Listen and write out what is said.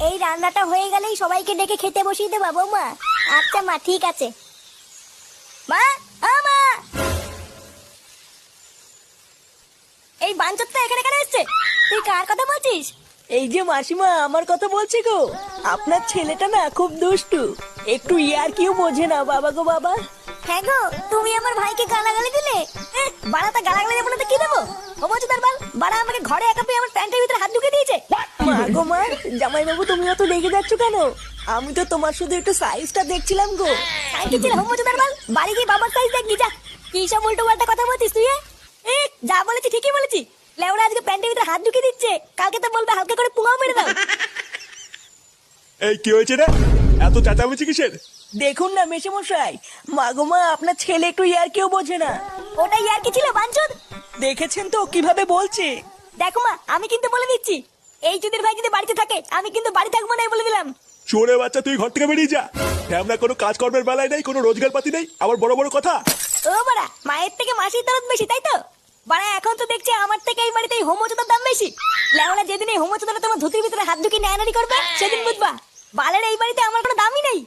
এই রান্নাটা হয়ে গেলেই সবাইকে ডেকে খেতে বসিয়ে দেবা বৌমা। আচ্ছা মা, ঠিক আছে। মা, ও মা, এই বাঞ্চতটা এখানে কেন এসছে? তুই কার কথা বলছিস? এই যে মাসিমা, আমার কথা বলছি গো। আপনার ছেলেটা না খুব দুষ্টু, একটু ইয়ার কিউ বোঝে না বাবা গো বাবা। হ্যাঁ গো, তুমি আমার ভাইকে গালাগালি দিলে। বাড়াটা গালাগালি দেবো না তো কি দেবো? ও বলছো তার বাল, বাড়া আমাকে ঘরে একা পেয়ে আমার প্যান্টের ভিতরে হাত ঢুকে দিয়েছে। মা গো মা, জামাই বাবু তুমি অত রেগে যাচ্ছ কেন? আমি তো তোমার শুধু একটু সাইজটা দেখছিলাম গো। কি ছিল হোম তার বাল? বাড়ি গিয়ে বাবার সাইজ দেখবি যা। কি সব উল্টো পাল্টা কথা বলছিস তুই? যা বলেছি ঠিকই বলেছি। লেওরা আজকে প্যান্টের ভিতরে হাত ঢুকে দিচ্ছে, কালকে তো বলবে হালকা করে পুঙাও মেরে দাও। এই কি হয়েছে রে? এত চেঁচামেচি কিসের? দেখুন না মেশামশাই, মা গো মা, আপনার ছেলে একটু ইয়ার কিউ বোঝে না। ওটাই আর কি ছিল বাঞ্চদ? দেখেছেন তো কিভাবে বলছে। দেখো মা, আমি কিন্তু বলে দিচ্ছি, এই চুদির ভাই যদি বাড়িতে থাকে আমি কিন্তু বাড়ি থাকবো না, বলে দিলাম। চোরে বাচ্চা, তুই ঘর থেকে বেরিয়ে যা। আমরা কোনো কাজকর্মের বেলায় নেই, কোনো রোজগার পাতি নেই, আবার বড় বড় কথা। ও বাড়া, মায়ের থেকে মাসির দরদ বেশি, তাই তো? বাড়া এখন তো দেখছি আমার থেকে এই বাড়িতে হোমোচোদার দাম বেশি। লেওরা যেদিন এই হোমোচোদারা তোমার ধুতির ভিতরে হাত ঢুকিয়ে নেয়ানারি করবে সেদিন বুঝবা বালের এই বাড়িতে আমার কোনো দামই নেই।